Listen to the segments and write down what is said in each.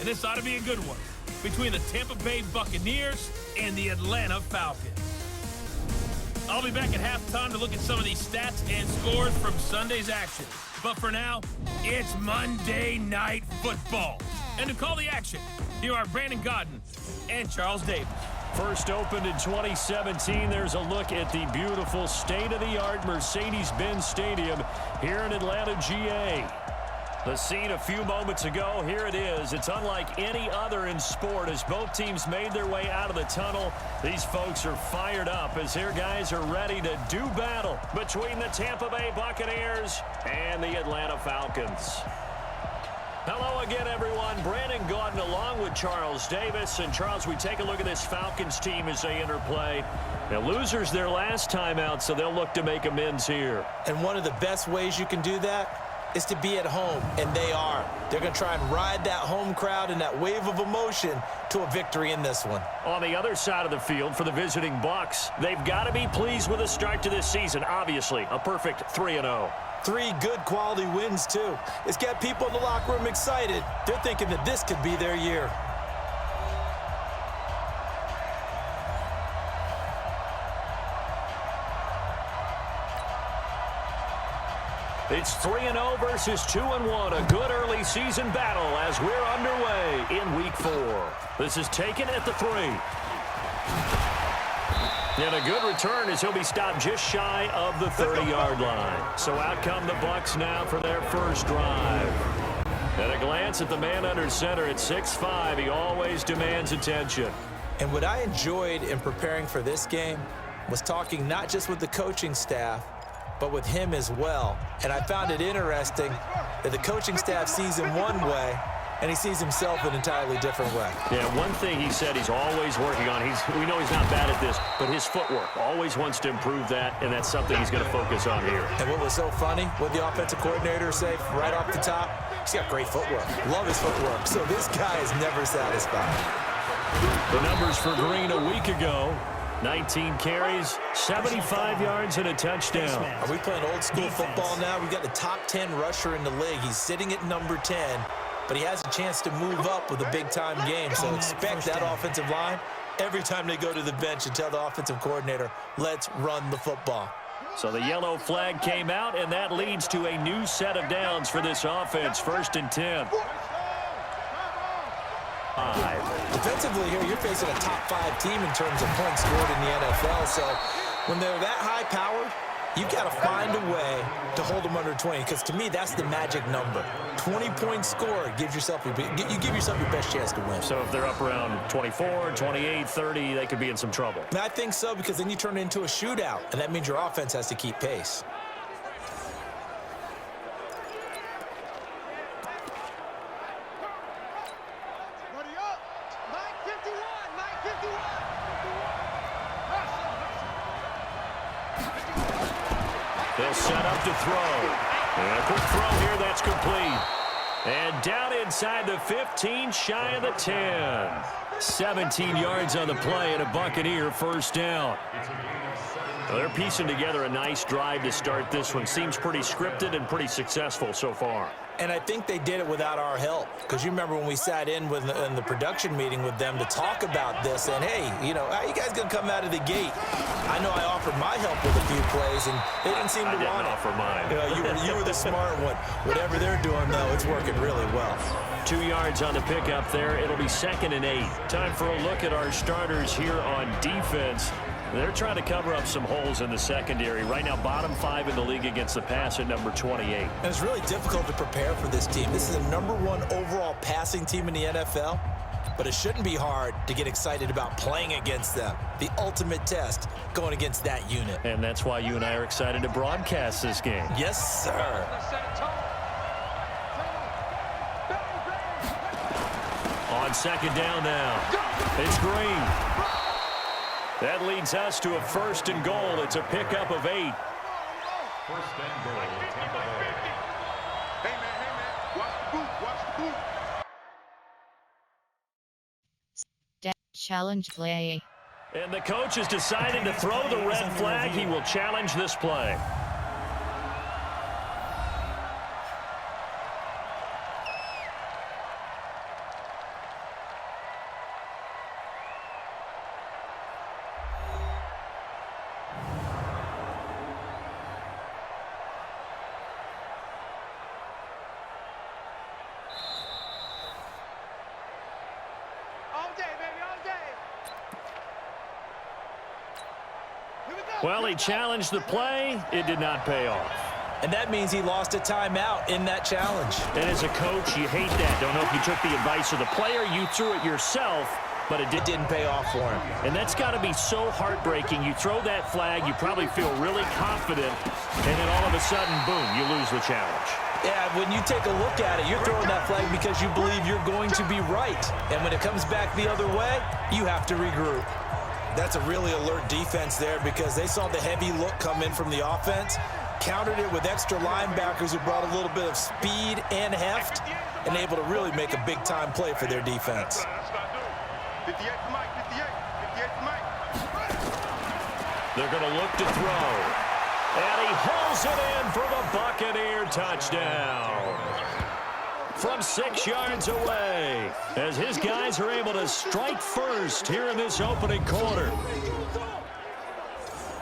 and this ought to be a good one, between the Tampa Bay Buccaneers and the Atlanta Falcons. I'll be back at halftime to look at some of these stats and scores from Sunday's action. But for now, it's Monday Night Football. And to call the action, here are Brandon Gaudin and Charles Davis. First opened in 2017, there's a look at the beautiful state-of-the-art Mercedes-Benz Stadium here in Atlanta, GA. The scene a few moments ago, here it is. It's unlike any other in sport as both teams made their way out of the tunnel. These folks are fired up as their guys are ready to do battle between the Tampa Bay Buccaneers and the Atlanta Falcons. Hello again, everyone. Brandon Gaudin along with Charles Davis. And, Charles, we take a look at this Falcons team as they interplay. Now, losers their last time out, so they'll look to make amends here. And one of the best ways you can do that is to be at home, and they are. They're going to try and ride that home crowd and that wave of emotion to a victory in this one. On the other side of the field for the visiting Bucs, they've got to be pleased with the start to this season. Obviously, a perfect 3-0. 3 good quality wins, too. It's got people in the locker room excited. They're thinking that this could be their year. It's 3-0 versus 2-1. A good early season battle as we're underway in Week 4. This is taken at the 3. And a good return as he'll be stopped just shy of the 30-yard line. So out come the Bucs now for their first drive. At a glance at the man under center at 6'5", he always demands attention. And what I enjoyed in preparing for this game was talking not just with the coaching staff, but with him as well. And I found it interesting that the coaching staff sees him one way, and he sees himself an entirely different way. Yeah, one thing he said he's always working on, we know he's not bad at this, but his footwork, always wants to improve that, and that's something he's going to focus on here. And what was so funny, what the offensive coordinator said right off the top, he's got great footwork. Love his footwork. So this guy is never satisfied. The numbers for Green a week ago: 19 carries, 75 yards, and a touchdown. Are we playing old school football now? We've got the top 10 rusher in the league. He's sitting at number 10, but he has a chance to move up with a big-time game. So expect that offensive line every time they go to the bench and tell the offensive coordinator, let's run the football. So the yellow flag came out, and that leads to a new set of downs for this offense. 1st and 10. Defensively here, you're facing a top 5 team in terms of points scored in the NFL. So when they're that high-powered, you've got to find a way to hold them under 20, because to me, that's the magic number. 20-point score gives yourself you give yourself your best chance to win. So if they're up around 24, 28, 30, they could be in some trouble. And I think so, because then you turn it into a shootout, and that means your offense has to keep pace. They'll set up to throw. And a quick throw here, that's complete. And down inside the 15, shy of the 10. 17 yards on the play and a Buccaneer first down. Well, they're piecing together a nice drive to start this one. Seems pretty scripted and pretty successful so far. And I think they did it without our help, because you remember when we sat in the production meeting with them to talk about this, and hey, you know, how you guys gonna come out of the gate? I know I offered my help with a few plays, and they didn't seem to want it. I didn't offer mine. You were the smart one. Whatever they're doing, though, it's working really well. 2 yards on the pickup there. It'll be 2nd and 8. Time for a look at our starters here on defense. They're trying to cover up some holes in the secondary. Right now, bottom 5 in the league against the pass at number 28. And it's really difficult to prepare for this team. This is a number 1 overall passing team in the NFL, but it shouldn't be hard to get excited about playing against them. The ultimate test going against that unit. And that's why you and I are excited to broadcast this game. Yes, sir. On 2nd down now, it's Green. That leads us to a 1st and goal. It's a pickup of 8. 1st and goal, Tampa Bay. Hey, man, watch the boot. Challenge play. And the coach has decided to throw the red flag. He will challenge this play. Well, he challenged the play. It did not pay off. And that means he lost a timeout in that challenge. And as a coach, you hate that. Don't know if you took the advice of the player, you threw it yourself, but it didn't pay off for him. And that's got to be so heartbreaking. You throw that flag, you probably feel really confident, and then all of a sudden, boom, you lose the challenge. Yeah, when you take a look at it, you're throwing that flag because you believe you're going to be right. And when it comes back the other way, you have to regroup. That's a really alert defense there because they saw the heavy look come in from the offense, countered it with extra linebackers who brought a little bit of speed and heft, and able to really make a big-time play for their defense. 58 to Mike, 58 to Mike. They're going to look to throw. And he hauls it in for the Buccaneer touchdown. From 6 yards away, as his guys are able to strike first here in this opening quarter.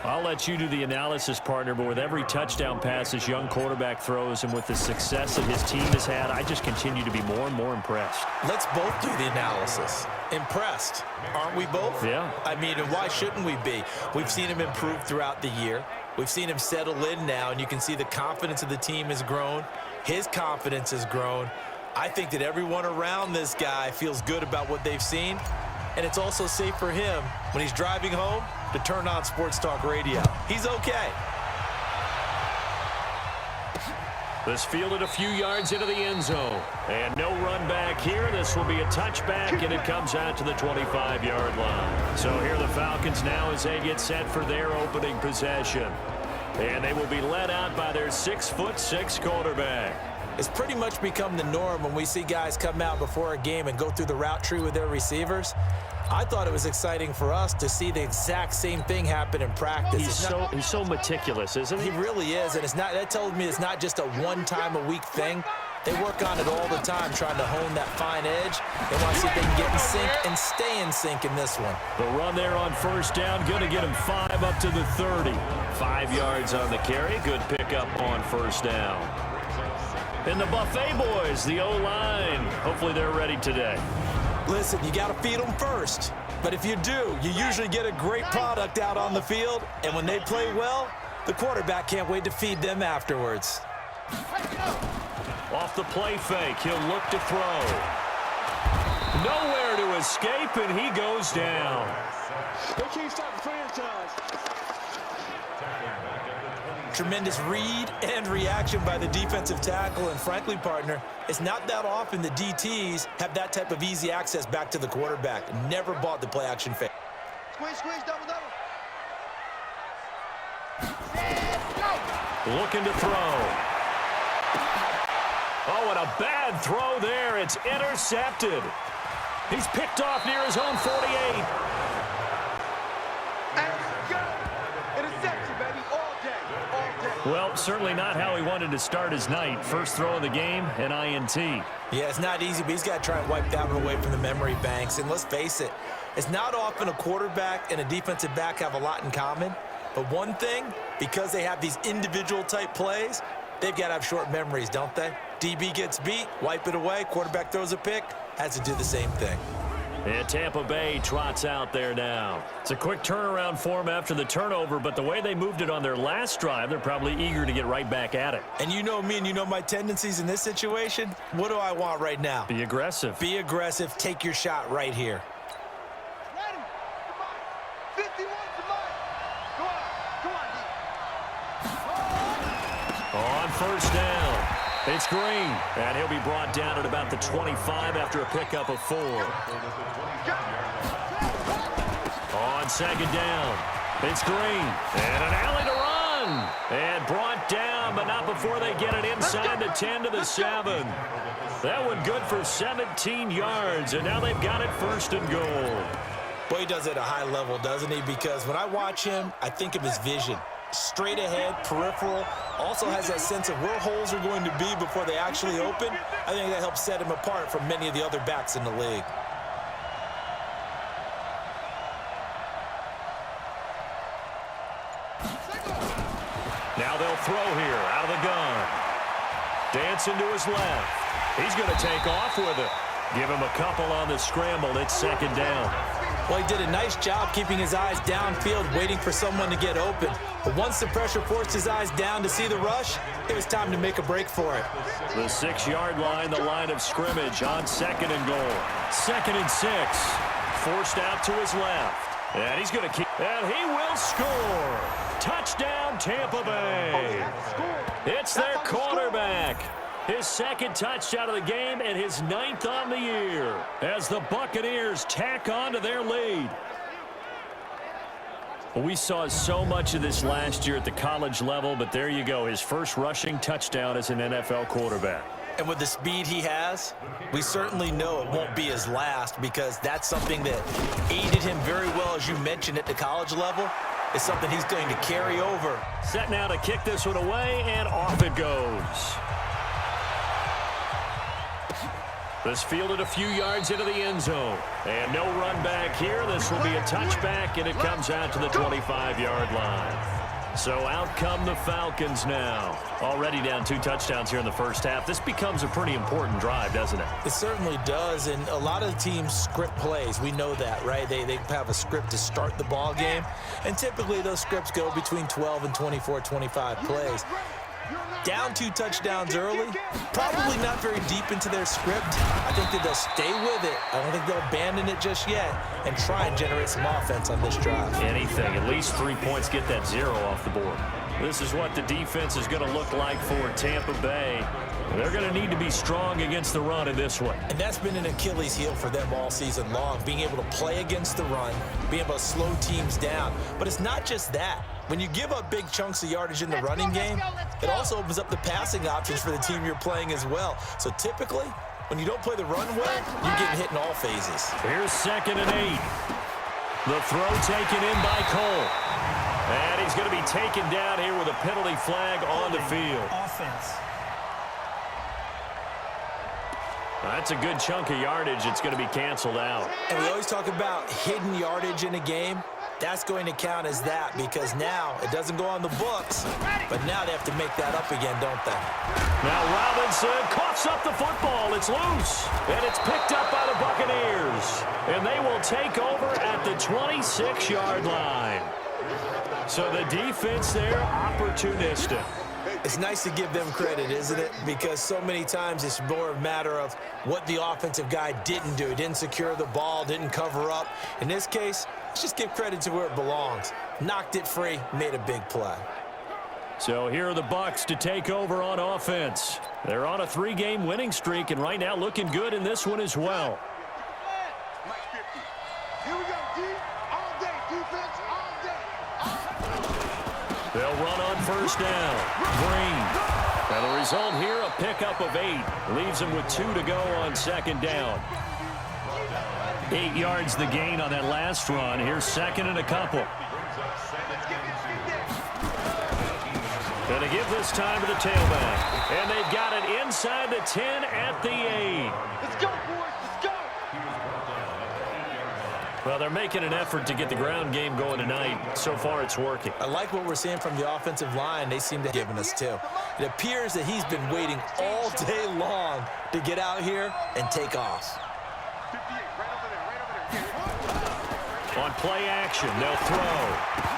I'll let you do the analysis, partner, but with every touchdown pass this young quarterback throws and with the success that his team has had, I just continue to be more and more impressed. Let's both do the analysis. Impressed, aren't we both? Yeah. I mean, and why shouldn't we be? We've seen him improve throughout the year. We've seen him settle in now, and you can see the confidence of the team has grown. His confidence has grown. I think that everyone around this guy feels good about what they've seen, and it's also safe for him when he's driving home to turn on Sports Talk Radio. He's okay. This fielded a few yards into the end zone. And no run back here. This will be a touchback, and it comes out to the 25-yard line. So here are the Falcons now as they get set for their opening possession. And they will be led out by their 6'6" quarterback. It's pretty much become the norm when we see guys come out before a game and go through the route tree with their receivers. I thought it was exciting for us to see the exact same thing happen in practice. He's so meticulous, isn't he? He really is, and that tells me it's not just a one-time-a-week thing. They work on it all the time, trying to hone that fine edge. They want to see if they can get in sync and stay in sync in this one. The run there on first down, going to get him 5 up to the 30. 5 yards on the carry. Good pickup on first down. And the Buffet boys, the O-line, hopefully they're ready today. Listen, you got to feed them first. But if you do, you usually get a great product out on the field. And when they play well, the quarterback can't wait to feed them afterwards. Off the play fake, he'll look to throw. Nowhere to escape, and he goes down. They can't stop the franchise. Tremendous read and reaction by the defensive tackle. And frankly, partner, it's not that often the DTs have that type of easy access back to the quarterback. Never bought the play action fake. Squeeze, double. Looking to throw. Oh, and a bad throw there. It's intercepted. He's picked off near his own 48. Interception, baby, all day. Well, certainly not how he wanted to start his night. First throw of the game, an INT. Yeah, it's not easy, but he's got to try and wipe that one away from the memory banks. And let's face it, it's not often a quarterback and a defensive back have a lot in common. But one thing, because they have these individual type plays, they've got to have short memories, don't they? DB gets beat, wipe it away, quarterback throws a pick, has to do the same thing. And Tampa Bay trots out there now. It's a quick turnaround for them after the turnover, but the way they moved it on their last drive, they're probably eager to get right back at it. And you know me and you know my tendencies in this situation. What do I want right now? Be aggressive. Be aggressive. Take your shot right here. Ready? Come on. 51 to Mike. Come on, On first down, it's Green, and he'll be brought down at about the 25 after a pickup of 4. On second down, it's Green, and an alley to run, and brought down, but not before they get it inside the 10 to the 7. That one good for 17 yards, and now they've got it first and goal. Boy, he does it at a high level, doesn't he? Because when I watch him, I think of his vision. Straight ahead, peripheral, also has that sense of where holes are going to be before they actually open. I think that helps set him apart from many of the other backs in the league. Now they'll throw here out of the gun. Dancing to his left. He's going to take off with it. Give him a couple on the scramble. It's second down. Well, he did a nice job keeping his eyes downfield, waiting for someone to get open. But once the pressure forced his eyes down to see the rush, it was time to make a break for it. The 6-yard line, the line of scrimmage on 2nd and goal. 2nd and 6. Forced out to his left. And he's going to keep, and he will score. Touchdown, Tampa Bay. It's their quarterback. His 2nd touchdown of the game and his 9th on the year as the Buccaneers tack on to their lead. We saw so much of this last year at the college level, but there you go. His first rushing touchdown as an NFL quarterback. And with the speed he has, we certainly know it won't be his last, because that's something that aided him very well, as you mentioned, at the college level. It's something he's going to carry over. Set now to kick this one away, and off it goes. This fielded a few yards into the end zone. And no run back here. This will be a touchback, and it comes out to the 25-yard line. So out come the Falcons now. Already down 2 touchdowns here in the first half. This becomes a pretty important drive, doesn't it? It certainly does, and a lot of teams script plays. We know that, right? They have a script to start the ball game, and typically those scripts go between 12 and 24, 25 plays. Down 2 touchdowns early, probably not very deep into their script. I think that they'll stay with it. I don't think they'll abandon it just yet and try and generate some offense on this drive. Anything, at least 3 points, get that 0 off the board. This is what the defense is going to look like for Tampa Bay. They're going to need to be strong against the run in this one. And that's been an Achilles heel for them all season long, being able to play against the run, being able to slow teams down. But it's not just that. When you give up big chunks of yardage in the running game, it also opens up the passing options for the team you're playing as well. So typically, when you don't play the run well, you're getting hit in all phases. Here's 2nd and 8. The throw taken in by Cole. And he's going to be taken down here with a penalty flag on the field. Offense. That's a good chunk of yardage. It's going to be canceled out. And we always talk about hidden yardage in a game. That's going to count as that, because now it doesn't go on the books, but now they have to make that up again, don't they? Now Robinson coughs up the football. It's loose, and it's picked up by the Buccaneers. And they will take over at the 26-yard line. So the defense there, opportunistic. It's nice to give them credit, isn't it? Because so many times it's more a matter of what the offensive guy didn't do. Didn't secure the ball, didn't cover up. In this case, let's just give credit to where it belongs. Knocked it free, made a big play. So here are the Bucs to take over on offense. They're on a 3-game winning streak, and right now looking good in this one as well. Here we go, D. All day. Defense, all day. They'll run on first down. Green. Now the result here, a pickup of 8. Leaves them with 2 to go on 2nd down. 8 yards the gain on that last run. Here's 2nd and a couple. Going to give this time to the tailback. And they've got it inside the 10 at the 8. Let's go, boys. Let's go. Well, they're making an effort to get the ground game going tonight. So far, it's working. I like what we're seeing from the offensive line. They seem to have given us too. It appears that he's been waiting all day long to get out here and take off. 58, right over there. On play action, they'll throw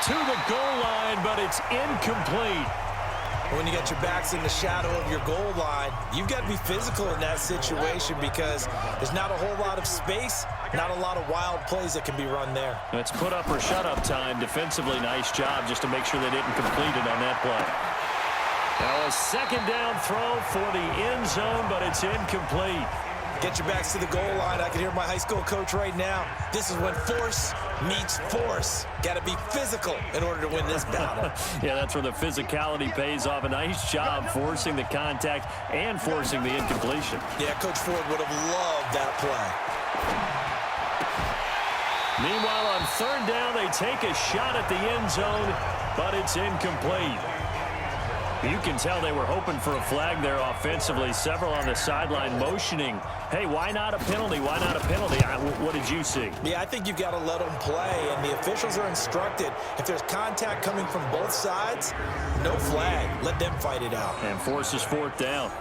to the goal line, but it's incomplete. When you got your backs in the shadow of your goal line, you've got to be physical in that situation, because there's not a whole lot of space, not a lot of wild plays that can be run there. It's put up or shut up time. Defensively, nice job just to make sure they didn't complete it on that play. Now a 2nd down throw for the end zone, but it's incomplete. Get your backs to the goal line. I can hear my high school coach right now. This is when force meets force. Got to be physical in order to win this battle. Yeah, that's where the physicality pays off. A nice job forcing the contact and forcing the incompletion. Yeah, Coach Ford would have loved that play. Meanwhile, on 3rd down, they take a shot at the end zone, but it's incomplete. You can tell they were hoping for a flag there offensively. Several on the sideline motioning, hey, why not a penalty? Why not a penalty? What did you see? Yeah, I think you've got to let them play, and the officials are instructed, if there's contact coming from both sides, no flag. Let them fight it out. And forces 4th down.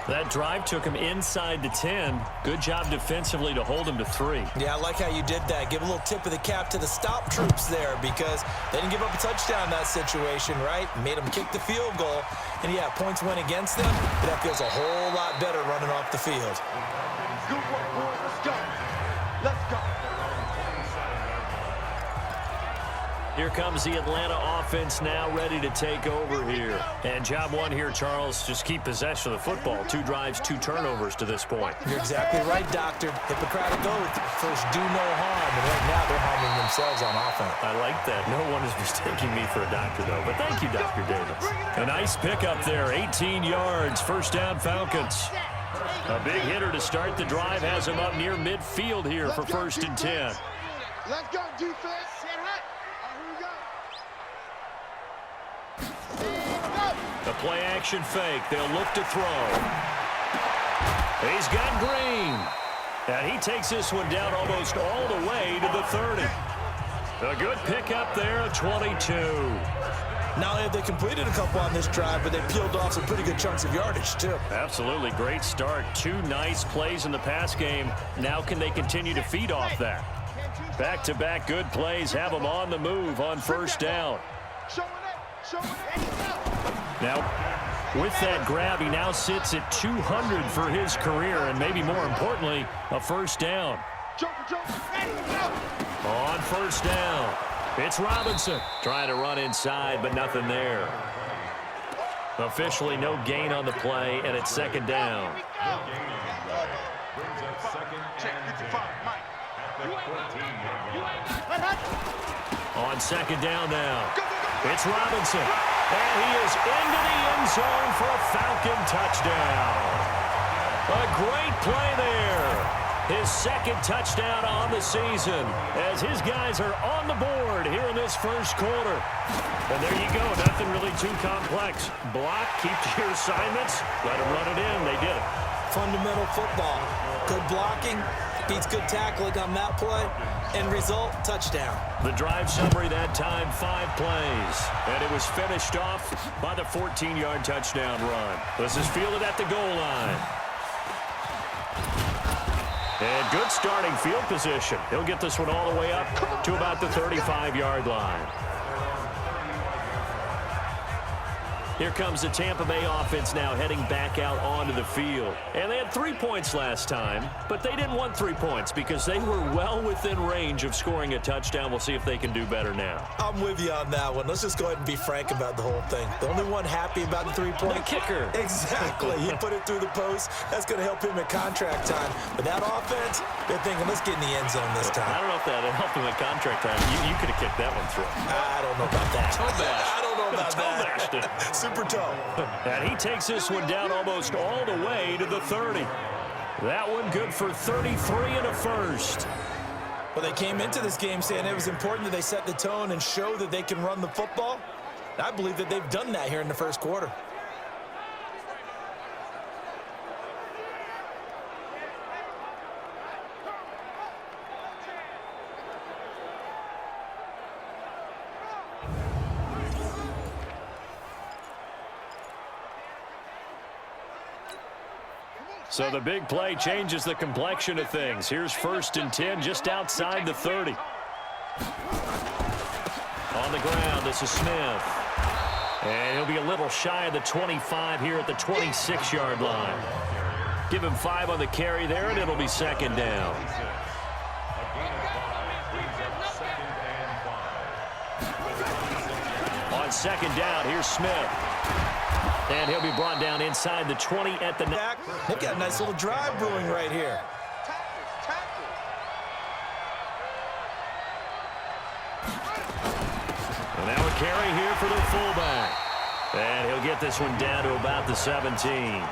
That drive took him inside the 10. Good job defensively to hold him to 3. Yeah, I like how you did that. Give a little tip of the cap to the stop troops there because they didn't give up a touchdown in that situation, right? Made them kick the field goal. And, yeah, points went against them, but that feels a whole lot better running off the field. Good work, boys. Let's go. Let's go. Here comes the Atlanta offense now ready to take over here. And job one here, Charles, just keep possession of the football. 2 drives, 2 turnovers to this point. You're exactly right, Doctor. Hippocratic oath. First, do no harm. And right now, they're harming themselves on offense. I like that. No one is mistaking me for a doctor, though. But thank you, Dr. Davis. A nice pickup there. 18 yards. First down, Falcons. A big hitter to start the drive has him up near midfield here for 1st and 10. Let's go, defense. The play action fake. They'll look to throw. He's got Green. And he takes this one down almost all the way to the 30. A good pickup there at 22. Not only have they completed a couple on this drive, but they peeled off some pretty good chunks of yardage, too. Absolutely. Great start. 2 nice plays in the pass game. Now can they continue to feed off that? Back-to-back good plays have them on the move on 1st down. Now, with that grab, he now sits at 200 for his career, and maybe more importantly, a 1st down. On 1st down, it's Robinson trying to run inside, but nothing there. Officially no gain on the play, and it's 2nd down. On 2nd down now, it's Robinson. And he is into the end zone for a Falcon touchdown. A great play there. His 2nd touchdown on the season as his guys are on the board here in this 1st quarter. And there you go. Nothing really too complex. Block, keep to your assignments, let them run it in. They did it. Fundamental football. Good blocking, beats good tackling on that play. End result, touchdown. The drive summary that time, 5 plays. And it was finished off by the 14-yard touchdown run. This is fielded at the goal line. And good starting field position. He'll get this one all the way up to about the 35-yard line. Here comes the Tampa Bay offense now heading back out onto the field. And they had 3 points last time, but they didn't want 3 points because they were well within range of scoring a touchdown. We'll see if they can do better now. I'm with you on that one. Let's just go ahead and be frank about the whole thing. The only one happy about the 3-point. The kicker. Exactly. He put it through the post. That's going to help him at contract time. But that offense, they're thinking, let's get in the end zone this time. I don't know if that helped him at contract time. You could have kicked that one through. I don't know about that. Toe bash. I don't know about Toe bashed it. that. Super toe. And he takes this one down almost all the way to the 30. That one good for 33 and a 1st. Well, they came into this game saying it was important that they set the tone and show that they can run the football. I believe that they've done that here in the 1st quarter. So the big play changes the complexion of things. Here's 1st and 10 just outside the 30. On the ground, this is Smith. And he'll be a little shy of the 25 here at the 26-yard line. Give him 5 on the carry there, and it'll be 2nd down. On 2nd down, here's Smith. And he'll be brought down inside the 20 at the back. They've got a nice little drive brewing right here. And now a carry here for the fullback. And he'll get this one down to about the 17.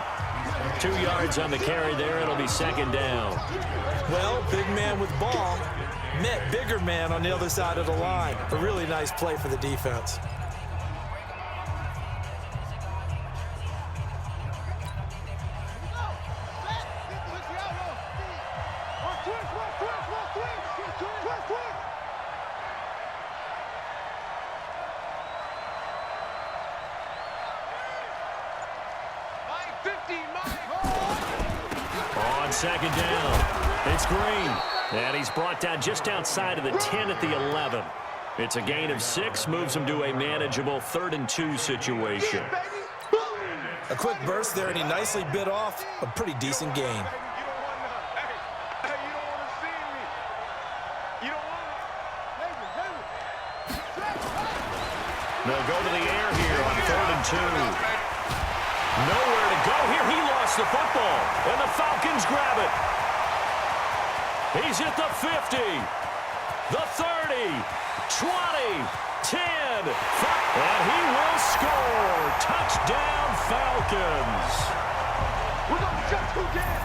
2 yards on the carry there. It'll be 2nd down. Well, big man with ball met bigger man on the other side of the line. A really nice play for the defense. second down. It's Green. And he's brought down just outside of the 10 at the 11. It's a gain of 6, moves him to a manageable 3rd and 2 situation. A quick burst there, and he nicely bit off a pretty decent gain. They'll go to the air here on 3rd and 2. Nowhere to go here. He lost the football, and the Falcons grab it. He's at the 50, the 30, 20, 10, 5, and he will score. Touchdown, Falcons. We're going to shut you down.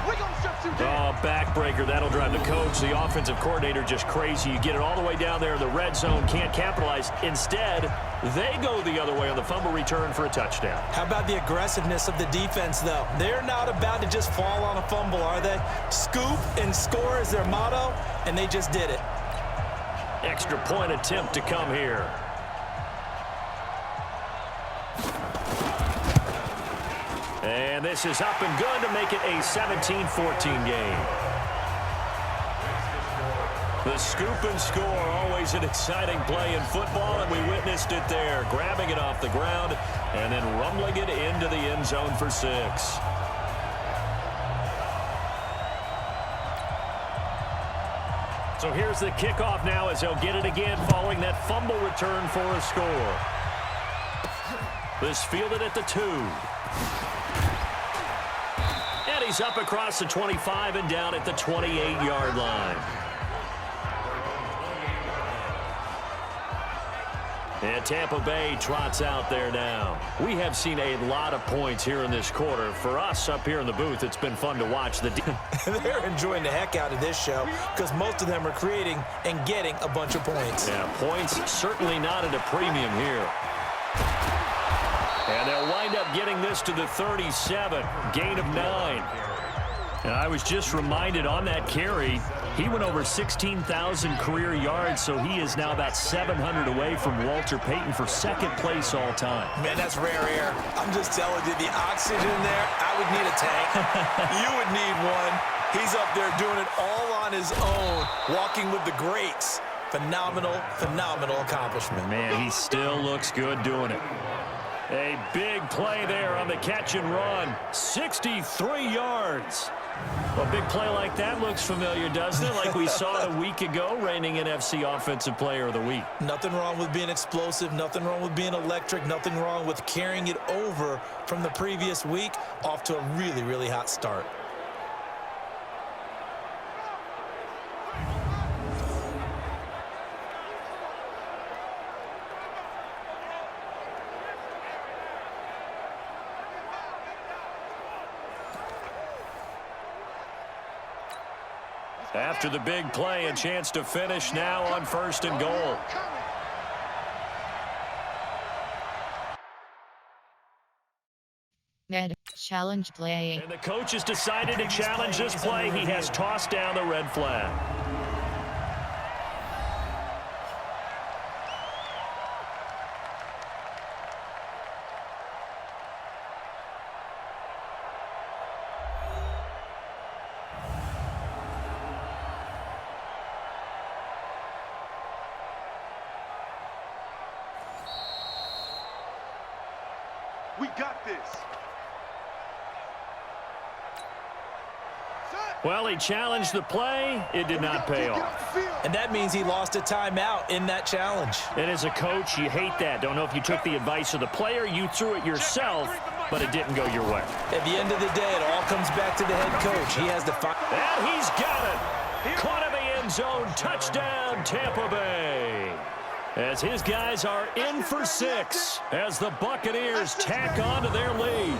We're going to shut you down. Oh, backbreaker. That'll drive the coach, the offensive coordinator, just crazy. You get it all the way down there in the red zone, can't capitalize. Instead, they go the other way on the fumble return for a touchdown. How about the aggressiveness of the defense, though? They're not about to just fall on a fumble, are they? Scoop and score is their motto, and they just did it. Extra point attempt to come here. And this is up and good to make it a 17-14 game. The scoop and score, always an exciting play in football, and we witnessed it there, grabbing it off the ground and then rumbling it into the end zone for 6. So here's the kickoff now as they'll get it again following that fumble return for a score. This fielded at the 2. And he's up across the 25 and down at the 28-yard line. And Tampa Bay trots out there now. We have seen a lot of points here in this quarter. For us up here in the booth, it's been fun to watch. They're enjoying the heck out of this show because most of them are creating and getting a bunch of points. Yeah, points certainly not at a premium here. And they'll wind up getting this to the 37, gain of 9. And I was just reminded on that carry, he went over 16,000 career yards, so he is now about 700 away from Walter Payton for 2nd place all time. Man, that's rare air. I'm just telling you, the oxygen there, I would need a tank. You would need one. He's up there doing it all on his own, walking with the greats. Phenomenal, phenomenal accomplishment. Man, he still looks good doing it. A big play there on the catch and run. 63 yards. A big play like that looks familiar, doesn't it? Like we saw it a week ago, reigning NFC Offensive Player of the Week. Nothing wrong with being explosive. Nothing wrong with being electric. Nothing wrong with carrying it over from the previous week off to a really, really hot start. After the big play, a chance to finish now on 1st and goal. Red, challenge play. And the coach has decided to challenge this play. He has tossed down the red flag. We got this. Well, he challenged the play. It did not pay off. And that means he lost a timeout in that challenge. And as a coach, you hate that. Don't know if you took the advice of the player. You threw it yourself, but it didn't go your way. At the end of the day, it all comes back to the head coach. He has to find. And he's got it. Caught in the end zone. Touchdown, Tampa Bay. As his guys are in for 6 as the Buccaneers tack on to their lead.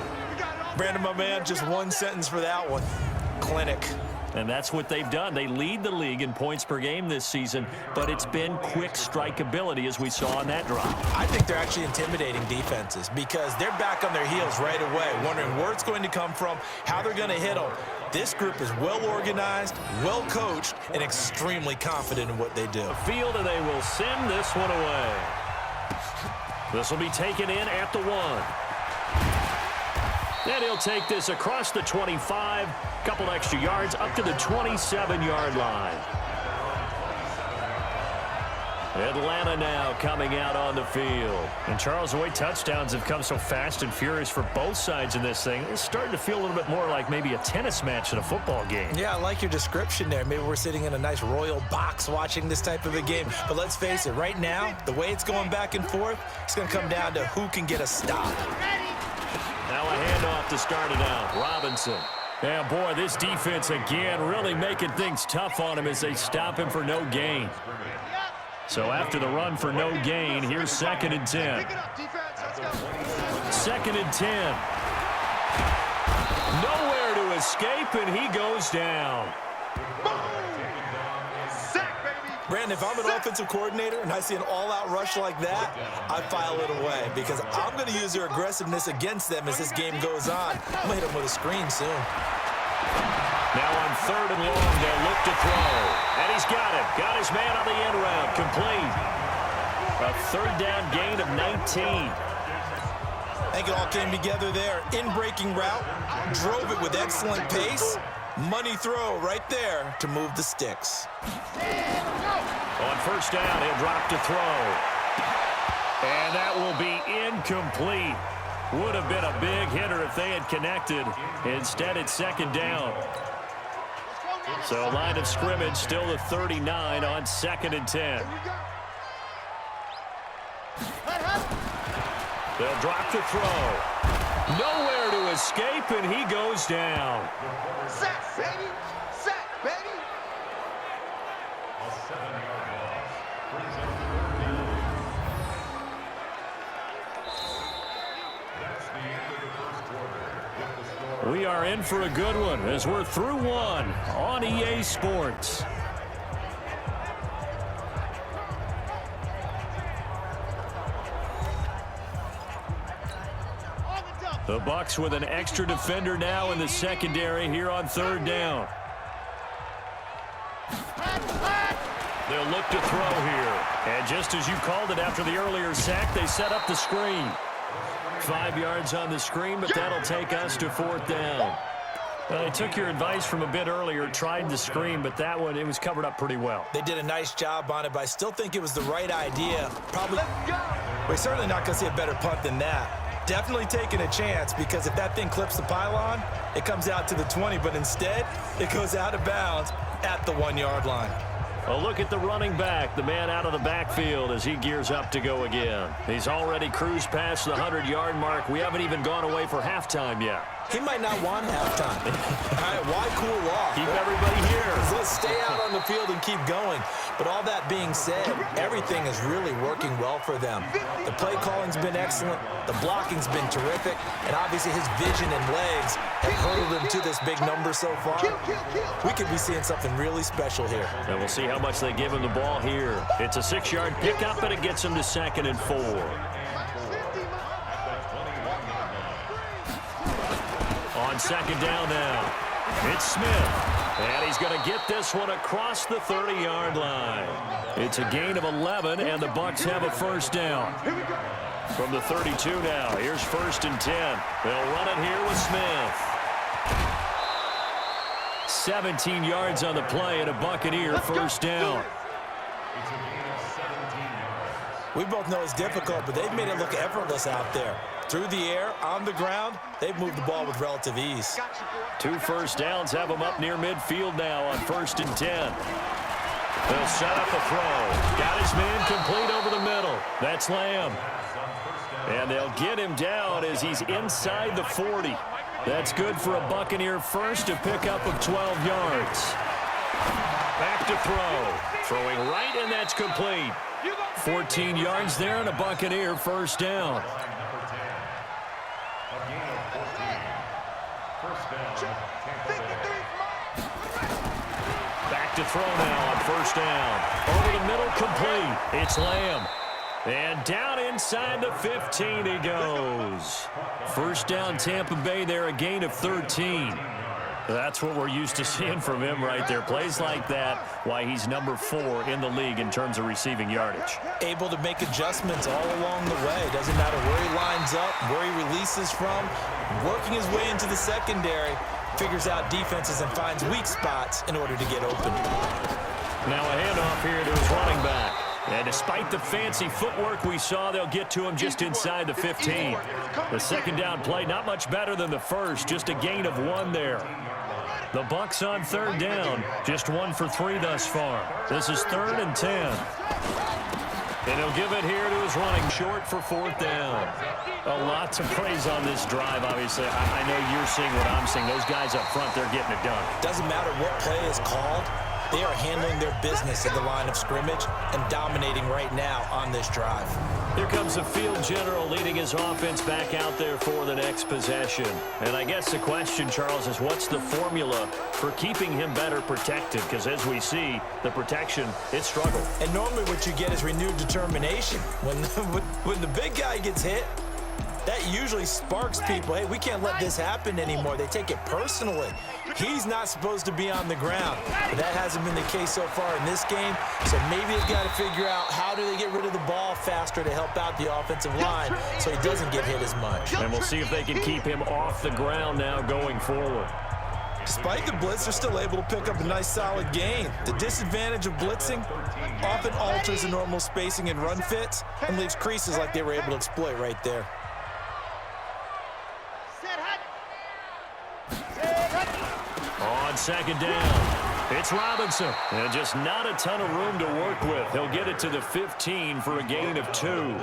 Brandon, my man, just one sentence for that one. Clinic. And that's what they've done. They lead the league in points per game this season, but it's been quick strikeability as we saw on that drive. I think they're actually intimidating defenses because they're back on their heels right away, wondering where it's going to come from, how they're going to hit them. This group is well organized, well coached, and extremely confident in what they do. Field, and they will send this one away. This will be taken in at the 1. And he'll take this across the 25, couple extra yards up to the 27-yard line. Atlanta now coming out on the field. And Charles, the way touchdowns have come so fast and furious for both sides in this thing, it's starting to feel a little bit more like maybe a tennis match in a football game. Yeah, I like your description there. Maybe we're sitting in a nice royal box watching this type of a game. But let's face it, right now, the way it's going back and forth, it's going to come down to who can get a stop. Now a handoff to start it out. Robinson. Yeah, boy, this defense again really making things tough on him as they stop him for no gain. So after the run for no gain, here's 2nd and 10. 2nd and 10. Nowhere to escape, and he goes down. Brandon, if I'm an offensive coordinator and I see an all-out rush like that, I file it away because I'm going to use their aggressiveness against them as this game goes on. I'm going to hit them with a screen soon. Now on 3rd and long, they'll look to throw. And he's got it. Got his man on the end round. Complete. A 3rd down gain of 19. I think it all came together there. In-breaking route, drove it with excellent pace. Money throw right there to move the sticks. On 1st down, he'll drop to throw. And that will be incomplete. Would have been a big hitter if they had connected. Instead, it's 2nd down. So line of scrimmage still the 39 on 2nd and 10. They'll drop to throw. Nowhere to escape, and he goes down. Sack, baby! Sack, baby! We are in for a good one as we're through one on EA Sports. The Bucs with an extra defender now in the secondary here on 3rd down. They'll look to throw here. And just as you called it after the earlier sack, they set up the screen. 5 yards on the screen, but that'll take us to 4th down. I took your advice from a bit earlier, tried the screen, but that one, it was covered up pretty well. They did a nice job on it, but I still think it was the right idea. Probably, we're certainly not going to see a better punt than that. Definitely taking a chance because if that thing clips the pylon, it comes out to the 20, but instead, it goes out of bounds at the 1-yard line. A look at the running back, the man out of the backfield as he gears up to go again. He's already cruised past the 100-yard mark. We haven't even gone away for halftime yet. He might not want halftime. All right, why cool off? Keep everybody here. Let's stay out on the field and keep going. But all that being said, everything is really working well for them. The play calling's been excellent. The blocking's been terrific. And obviously his vision and legs have hurtled him to this big number so far. We could be seeing something really special here. And we'll see how much they give him the ball here. It's a 6-yard pickup, and it gets him to 2nd and 4. On 2nd down now, it's Smith. And he's going to get this one across the 30-yard line. It's a gain of 11, and the Bucs have a 1st down. From the 32 now, here's 1st and 10. They'll run it here with Smith. 17 yards on the play and a Buccaneer 1st down. We both know it's difficult, but they've made it look effortless out there. Through the air, on the ground, they've moved the ball with relative ease. 2 1st downs have them up near midfield now on 1st and 10. They'll set up a throw. Got his man complete over the middle. That's Lamb. And they'll get him down as he's inside the 40. That's good for a Buccaneer 1st, a pickup of 12 yards. Back to throw. Throwing right, and that's complete. 14 yards there and a Buccaneer 1st down. Back to throw now on 1st down. Over the middle, complete. It's Lamb. And down inside the 15 he goes. 1st down Tampa Bay there, a gain of 13. That's what we're used to seeing from him right there. Plays like that, why he's number 4 in the league in terms of receiving yardage. Able to make adjustments all along the way. Doesn't matter where he lines up, where he releases from. Working his way into the secondary, figures out defenses and finds weak spots in order to get open. Now a handoff here to his running back. And despite the fancy footwork we saw, they'll get to him just inside the 15. The second down play, not much better than the first, just a gain of 1 there. The Bucs on third down, just 1 for 3 thus far. This is 3rd and 10. And he'll give it here to his running short for 4th down. A lot to praise on this drive, obviously. I know you're seeing what I'm seeing. Those guys up front, they're getting it done. Doesn't matter what play is called. They are handling their business at the line of scrimmage and dominating right now on this drive. Here comes the field general leading his offense back out there for the next possession. And I guess the question, Charles, is what's the formula for keeping him better protected? Because as we see, the protection, it struggled. And normally what you get is renewed determination. When the big guy gets hit, that usually sparks people. Hey, we can't let this happen anymore. They take it personally. He's not supposed to be on the ground. But that hasn't been the case so far in this game. So maybe they've got to figure out how do they get rid of the ball faster to help out the offensive line so he doesn't get hit as much. And we'll see if they can keep him off the ground now going forward. Despite the blitz, they're still able to pick up a nice solid gain. The disadvantage of blitzing often alters the normal spacing and run fits and leaves creases like they were able to exploit right there. On second down, it's Robinson. And just not a ton of room to work with. He'll get it to the 15 for a gain of 2.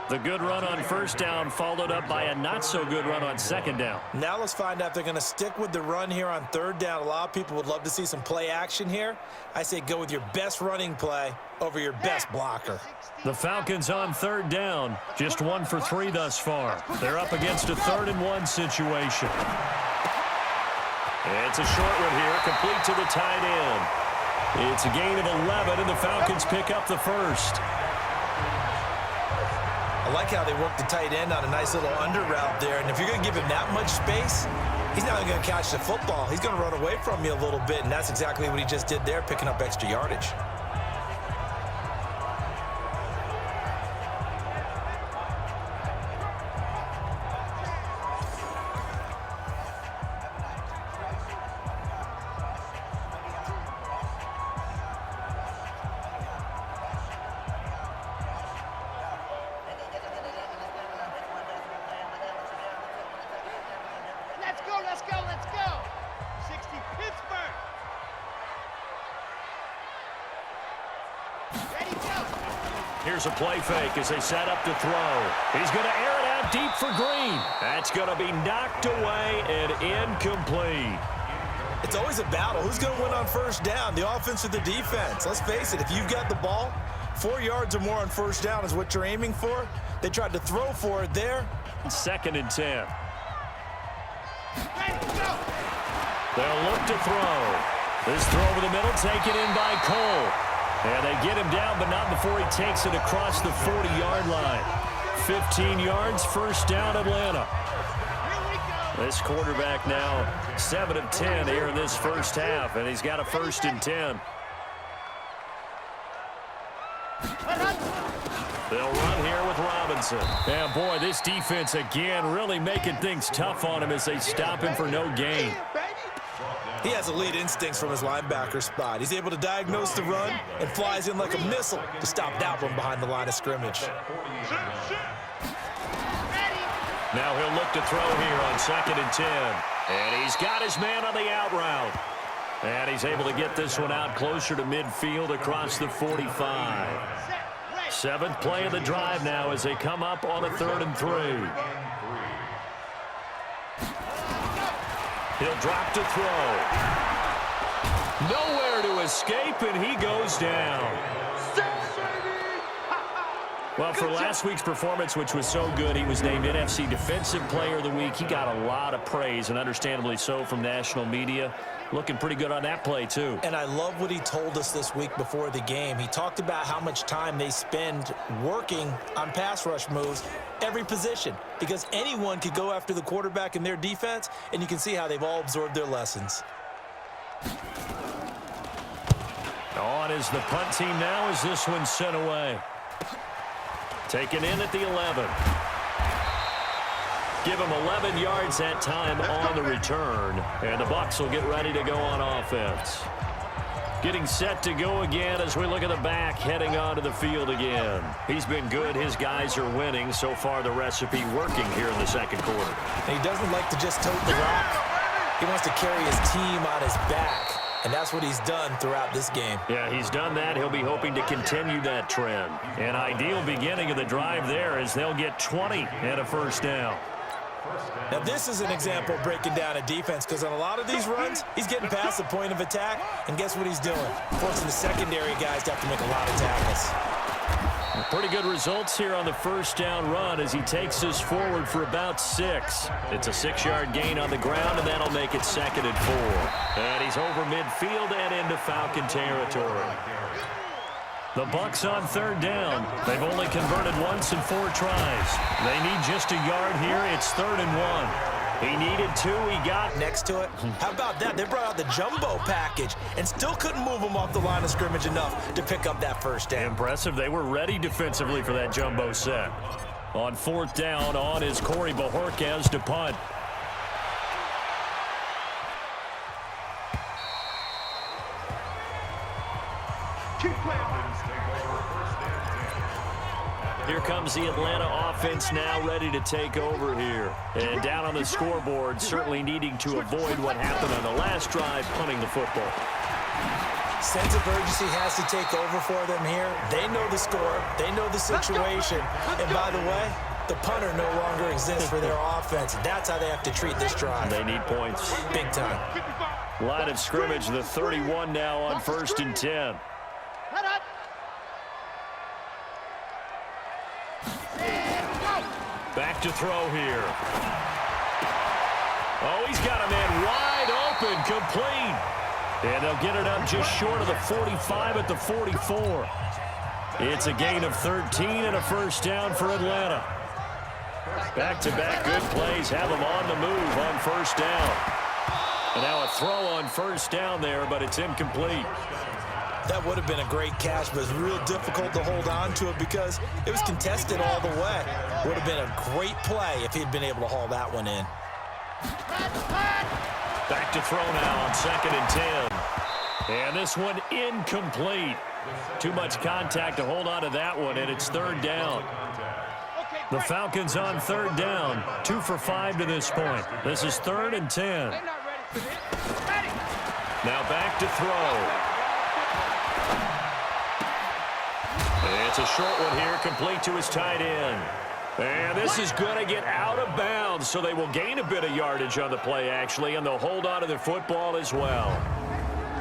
The good run on first down followed up by a not-so-good run on second down. Now let's find out if they're going to stick with the run here on third down. A lot of people would love to see some play action here. I say go with your best running play over your best blocker. The Falcons on third down, just 1 for 3 thus far. They're up against a 3rd and 1 situation. It's a short one here, complete to the tight end. It's a gain of 11, and the Falcons pick up the first. I like how they work the tight end on a nice little under route there. And if you're going to give him that much space, he's not going to catch the football. He's going to run away from you a little bit, and that's exactly what he just did there, picking up extra yardage. Let's go. 60 Pittsburgh. Ready, go. Here's a play fake as they set up to throw. He's going to air it out deep for Green. That's going to be knocked away and incomplete. It's always a battle. Who's going to win on first down, the offense or the defense? Let's face it, if you've got the ball, 4 yards or more on first down is what you're aiming for. They tried to throw for it there. 2nd and 10. Ready, go. They'll look to throw. This throw over the middle taken in by Cole. And they get him down, but not before he takes it across the 40-yard line. 15 yards, first down, Atlanta. This quarterback now 7 of 10 here in this first half, and he's got a 1st and 10. They'll run here with Robinson. And boy, this defense again really making things tough on him as they stop him for no gain. He has elite instincts from his linebacker spot. He's able to diagnose the run and flies in like a missile to stop that one behind the line of scrimmage. Now he'll look to throw here on 2nd and 10. And he's got his man on the out route. And he's able to get this one out closer to midfield across the 45. 7th play of the drive now as they come up on a 3rd and 3. He'll drop to throw. Nowhere to escape, and he goes down. Well, for last week's performance, which was so good, he was named NFC Defensive Player of the Week. He got a lot of praise, and understandably so, from national media. Looking pretty good on that play, too. And I love what he told us this week before the game. He talked about how much time they spend working on pass rush moves, every position, because anyone could go after the quarterback in their defense, and you can see how they've all absorbed their lessons. On is the punt team now as this one's sent away. Taken in at the 11. Give him 11 yards that time on the return. And the Bucs will get ready to go on offense. Getting set to go again as we look at the back heading onto the field again. He's been good. His guys are winning. So far the recipe working here in the second quarter. And he doesn't like to just tote the rock. He wants to carry his team on his back. And that's what he's done throughout this game. Yeah, he's done that. He'll be hoping to continue that trend. An ideal beginning of the drive there as they'll get 20 and a first down. Now, this is an example of breaking down a defense because on a lot of these runs, he's getting past the point of attack, and guess what he's doing? Forcing the secondary guys to have to make a lot of tackles. Pretty good results here on the first down run as he takes us forward for about 6. It's a 6-yard gain on the ground, and that'll make it 2nd and 4. And he's over midfield and into Falcon territory. The Bucs on 3rd down. They've only converted once in 4 tries. They need just a yard here. It's 3rd and 1. He needed 2. He got next to it. How about that? They brought out the jumbo package and still couldn't move him off the line of scrimmage enough to pick up that first down. Impressive. They were ready defensively for that jumbo set. On 4th down, on is Corey Bojorquez to punt. Keep playing. Here comes the Atlanta offense now ready to take over here. And down on the scoreboard, certainly needing to avoid what happened on the last drive, punting the football. Sense of urgency has to take over for them here. They know the score. They know the situation. And by the way, the punter no longer exists for their offense. That's how they have to treat this drive. They need points. Big time. Line of scrimmage, the 31 now on 1st and 10. Back to throw here. Oh, he's got a man wide open, complete. And they'll get it up just short of the 45 at the 44. It's a gain of 13 and a first down for Atlanta. Back-to-back good plays have them on the move on 1st down. And now a throw on 1st down there, but it's incomplete. That would have been a great catch, but it's real difficult to hold on to it because it was contested all the way. Would have been a great play if he'd been able to haul that one in. Back to throw now on 2nd and 10. And this one incomplete. Too much contact to hold on to that one, and it's 3rd down. The Falcons on 3rd down. 2 for 5 to this point. This is 3rd and 10. Now back to throw. It's a short one here, complete to his tight end. And this is going to get out of bounds, so they will gain a bit of yardage on the play, actually, and they'll hold on to the football as well.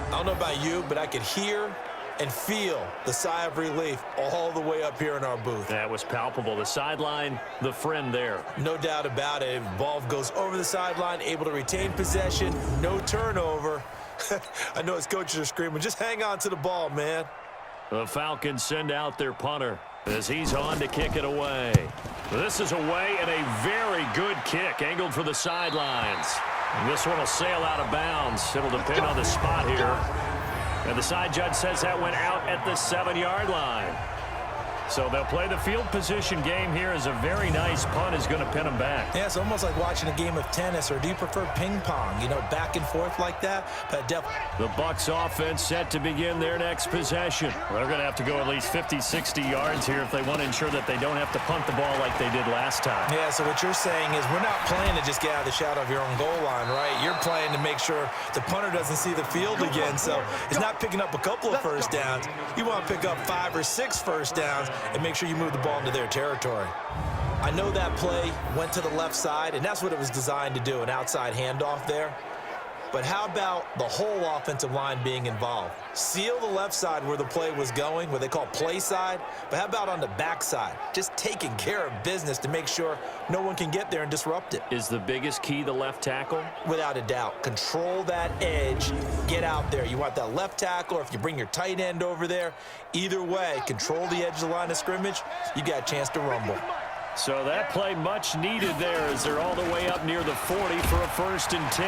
I don't know about you, but I could hear and feel the sigh of relief all the way up here in our booth. That was palpable. The sideline, the friend there. No doubt about it. Ball goes over the sideline, able to retain possession, no turnover. I know his coaches are screaming, just hang on to the ball, man. The Falcons send out their punter as he's on to kick it away. This is away and a very good kick, angled for the sidelines. And this one will sail out of bounds. It'll depend on the spot here. And the side judge says that went out at the 7-yard line. So they'll play the field position game here as a very nice punt is going to pin them back. Yeah, it's almost like watching a game of tennis, or do you prefer ping pong? You know, back and forth like that? But the Bucs offense set to begin their next possession. They're going to have to go at least 50, 60 yards here if they want to ensure that they don't have to punt the ball like they did last time. Yeah, so what you're saying is we're not playing to just get out of the shadow of your own goal line, right? You're playing to make sure the punter doesn't see the field again. So it's not picking up a couple of first downs. You want to pick up 5 or 6 first downs and make sure you move the ball into their territory. I know that play went to the left side, and that's what it was designed to do, an outside handoff there. but how about the whole offensive line being involved? Seal the left side where the play was going, what they call play side, but how about on the back side? Just taking care of business to make sure no one can get there and disrupt it. Is the biggest key the left tackle? Without a doubt. Control that edge. Get out there. You want that left tackle, or if you bring your tight end over there, either way, control the edge of the line of scrimmage, you got a chance to rumble. So that play much needed there as they're all the way up near the 40 for a 1st and 10.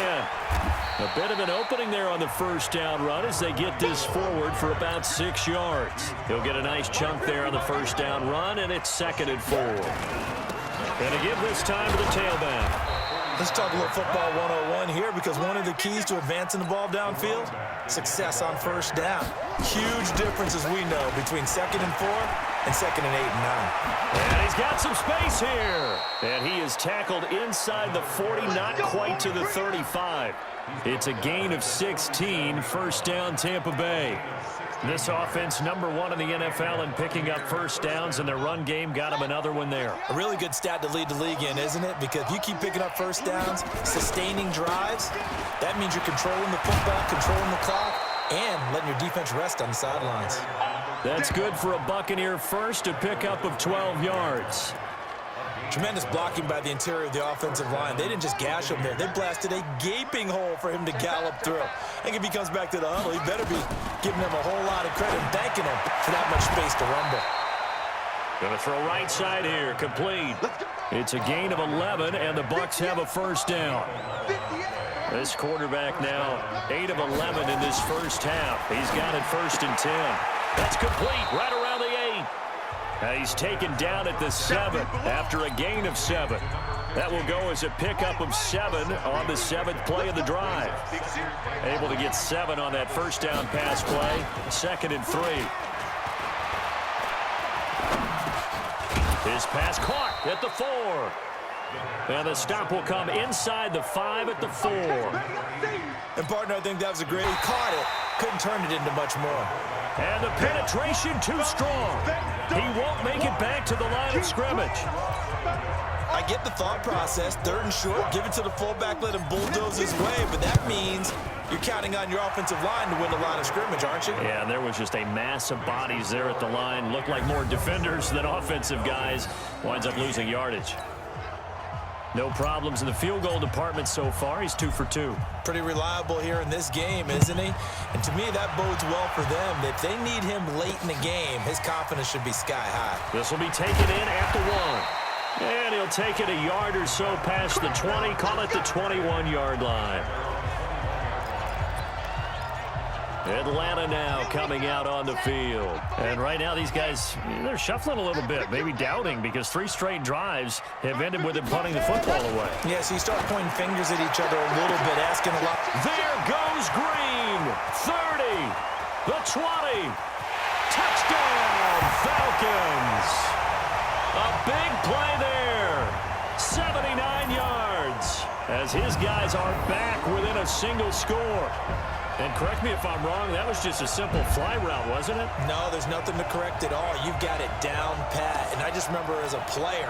A bit of an opening there on the first down run as they get this forward for about 6 yards. He'll get a nice chunk there on the first down run, and it's 2nd and 4. And to give this time to the tailback. Let's talk a little football 101 here, because one of the keys to advancing the ball downfield, success on first down. Huge difference, as we know, between 2nd and 4 and 2nd and 8 and 9. And he's got some space here. And he is tackled inside the 40, not quite to the 35. It's a gain of 16, 1st down Tampa Bay. This offense #1 in the NFL in picking up first downs, and their run game got him another one there. A really good stat to lead the league in, isn't it? Because if you keep picking up first downs, sustaining drives, that means you're controlling the football, controlling the clock, and letting your defense rest on the sidelines. That's good for a Buccaneer first, a pickup of 12 yards. Tremendous blocking by the interior of the offensive line. They didn't just gash him there. They blasted a gaping hole for him to gallop through. I think if he comes back to the huddle, he better be giving them a whole lot of credit and thanking him for that much space to rumble. Going to throw right side here, complete. It's a gain of 11, and the Bucs have a first down. This quarterback now 8 of 11 in this first half. He's got it 1st and 10. That's complete right around the 8. He's taken down at the 7 after a gain of 7. That will go as a pickup of 7 on the 7th play of the drive. Able to get 7 on that first down pass play. 2nd and 3. His pass caught at the 4. And the stop will come inside the 5 at the 4. And, partner, I think that was a great. He caught it. Couldn't turn it into much more. And the penetration too strong. He won't make it back to the line of scrimmage. I get the thought process. 3rd and short, give it to the fullback, let him bulldoze his way. But that means you're counting on your offensive line to win the line of scrimmage, aren't you? Yeah, and there was just a mass of bodies there at the line. Looked like more defenders than offensive guys. Winds up losing yardage. No problems in the field goal department so far. He's 2 for 2. Pretty reliable here in this game, isn't he? And to me, that bodes well for them. If they need him late in the game, his confidence should be sky high. This will be taken in at the 1. And he'll take it a yard or so past the 20. Call it the 21-yard line. Atlanta now coming out on the field. And right now these guys, they're shuffling a little bit, maybe doubting, because 3 straight drives have ended with them punting the football away. Yeah, so you start pointing fingers at each other a little bit, asking a lot. There goes Green. 30. The 20. Touchdown, Falcons. A big play there. 79 yards as his guys are back within a single score. And correct me if I'm wrong, that was just a simple fly route, wasn't it? No, there's nothing to correct at all. You've got it down pat. And I just remember as a player,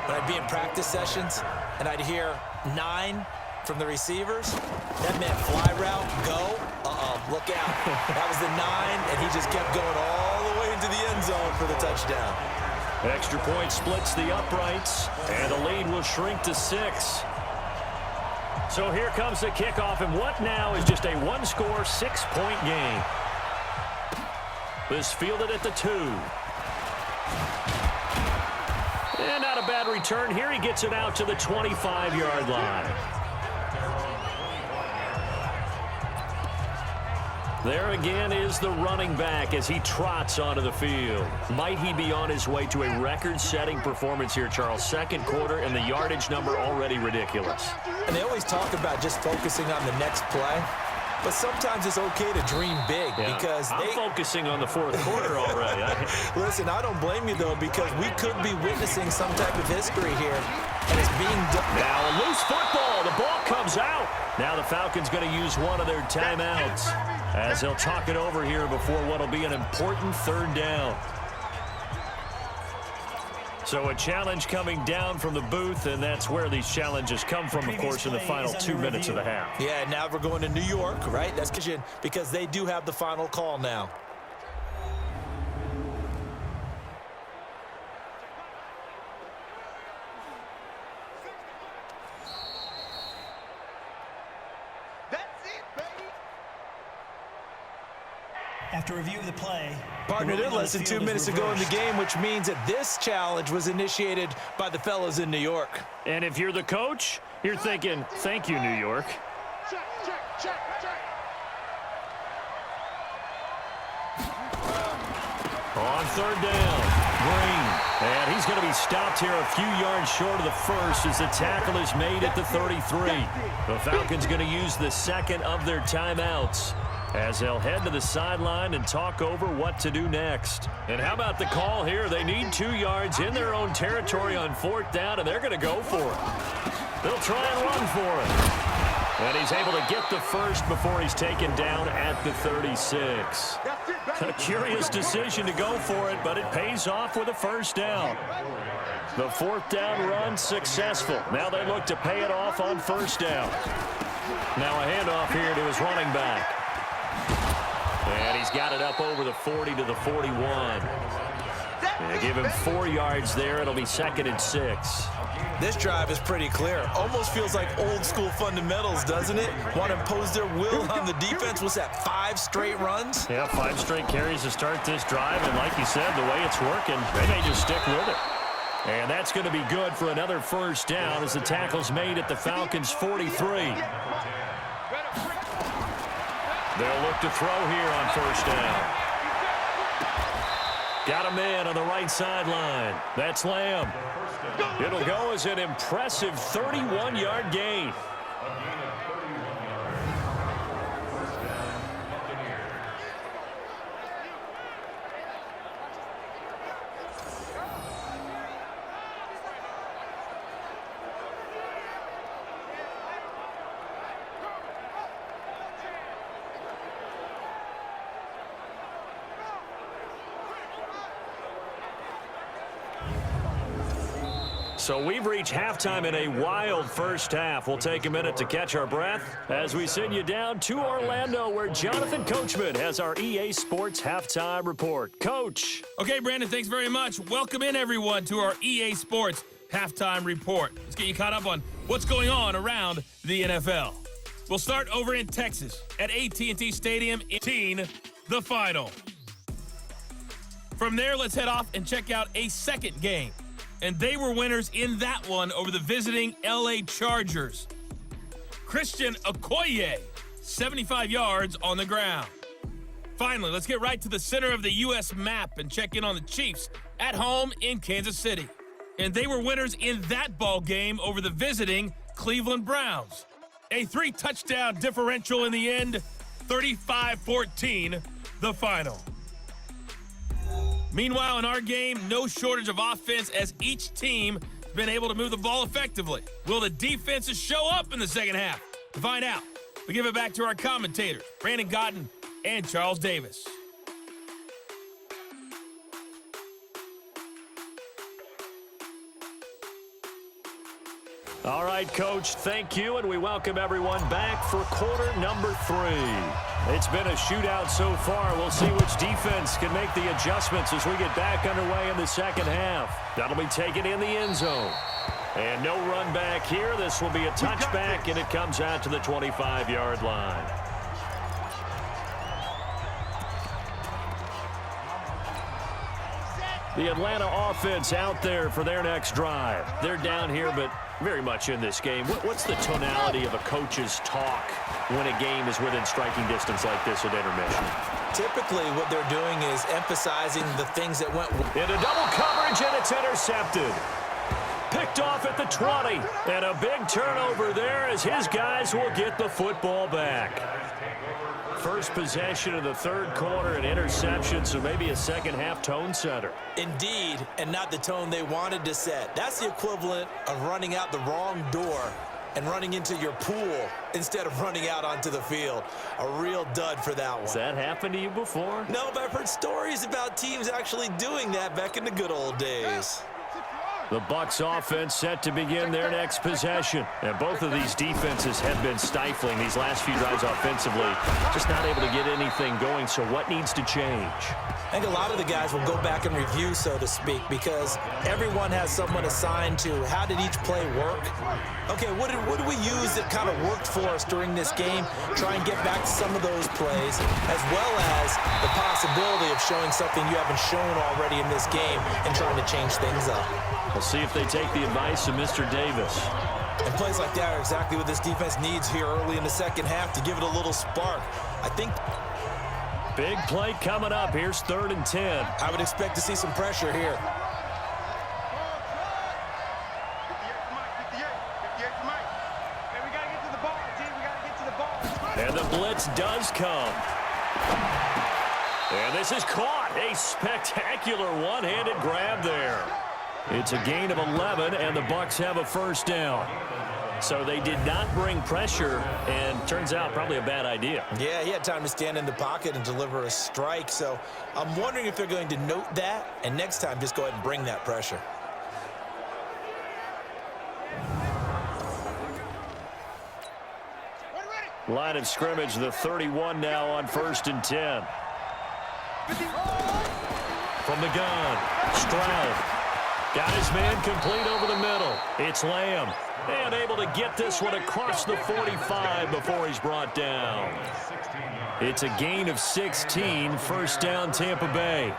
when I'd be in practice sessions and I'd hear 9 from the receivers, that meant fly route, go, look out. That was the 9, and he just kept going all the way into the end zone for the touchdown. Extra point splits the uprights, and the lead will shrink to 6. So here comes the kickoff, and what now is just a 1-score, 6-point game. This fielded at the 2. And not a bad return here. He gets it out to the 25-yard line. There again is the running back as he trots onto the field. Might he be on his way to a record-setting performance here, Charles? 2nd quarter, and the yardage number already ridiculous. And they always talk about just focusing on the next play. But sometimes it's okay to dream big, because I'm focusing on the 4th quarter already. Listen, I don't blame you, though, because we could be witnessing some type of history here, and it's being done. Now a loose football. The ball comes out. Now the Falcons going to use one of their timeouts as they'll talk it over here before what will be an important 3rd down. So a challenge coming down from the booth, and that's where these challenges come from, of course, in the final 2 minutes of the half. Yeah, now we're going to New York, right? That's because they do have the final call now. After review of the play, Partner, they're less than 2 minutes to go in the game, which means that this challenge was initiated by the fellas in New York. And if you're the coach, you're thinking, thank you, New York. Check, check, check, check. On third down, Green. And he's going to be stopped here a few yards short of the first as the tackle is made at the 33. The Falcons going to use the second of their timeouts as they'll head to the sideline and talk over what to do next. And how about the call here? They need 2 yards in their own territory on fourth down, and they're going to go for it. They'll try and run for it. And he's able to get the first before he's taken down at the 36. A curious decision to go for it, but it pays off with a first down. The fourth down run successful. Now they look to pay it off on first down. Now a handoff here to his running back. And he's got it up over the 40 to the 41. They give him 4 yards there. It'll be 2nd and 6. This drive is pretty clear. Almost feels like old school fundamentals, doesn't it? Want to impose their will on the defense. What's that, 5 straight runs? Yeah, 5 straight carries to start this drive. And like you said, the way it's working, they may just stick with it. And that's going to be good for another first down as the tackle's made at the Falcons' 43. They'll look to throw here on first down. Got a man on the right sideline. That's Lamb. It'll go as an impressive 31-yard gain. So we've reached halftime in a wild first half. We'll take a minute to catch our breath as we send you down to Orlando, where Jonathan Coachman has our EA Sports Halftime Report. Coach. Okay, Brandon, thanks very much. Welcome in, everyone, to our EA Sports Halftime Report. Let's get you caught up on what's going on around the NFL. We'll start over in Texas at AT&T Stadium in the final. From there, let's head off and check out a second game. And they were winners in that one over the visiting LA Chargers. Christian Okoye, 75 yards on the ground. Finally, let's get right to the center of the U.S. map and check in on the Chiefs at home in Kansas City. And they were winners in that ball game over the visiting Cleveland Browns. A 3-touchdown differential in the end, 35-14, the final. Meanwhile, in our game, no shortage of offense as each team has been able to move the ball effectively. Will the defenses show up in the second half? To find out, we give it back to our commentators, Brandon Gaudin and Charles Davis. All right, Coach, thank you, and we welcome everyone back for quarter number 3. It's been a shootout so far. We'll see which defense can make the adjustments as we get back underway in the second half. That'll be taken in the end zone. And no run back here. This will be a touchback, and it comes out to the 25-yard line. The Atlanta offense out there for their next drive. They're down here, but very much in this game. What's the tonality of a coach's talk when a game is within striking distance like this at intermission? Typically, what they're doing is emphasizing the things that went into double coverage, and it's intercepted. Picked off at the 20, and a big turnover there as his guys will get the football back. First possession of the third quarter, an interception, so maybe a second-half tone setter. Indeed, and not the tone they wanted to set. That's the equivalent of running out the wrong door and running into your pool instead of running out onto the field. A real dud for that one. Has that happened to you before? No, but I've heard stories about teams actually doing that back in the good old days. The Bucs offense set to begin their next possession. And both of these defenses have been stifling these last few drives offensively. Just not able to get anything going, so what needs to change? I think a lot of the guys will go back and review, so to speak, because everyone has someone assigned to how did each play work. Okay, what did we use that kind of worked for us during this game? Try and get back to some of those plays, as well as the possibility of showing something you haven't shown already in this game and trying to change things up. We'll see if they take the advice of Mr. Davis. And plays like that are exactly what this defense needs here early in the second half to give it a little spark. I think big play coming up. Here's 3rd and 10. I would expect to see some pressure here. And the blitz does come. And this is caught. A spectacular one-handed grab there. It's a gain of 11, and the Bucs have a first down. So they did not bring pressure, and turns out probably a bad idea. Yeah, he had time to stand in the pocket and deliver a strike. So I'm wondering if they're going to note that, and next time just go ahead and bring that pressure. Line of scrimmage, the 31 now on 1st and 10. From the gun, Stroud. Got his man complete over the middle. It's Lamb. And able to get this one across the 45 before he's brought down. It's a gain of 16, first down Tampa Bay.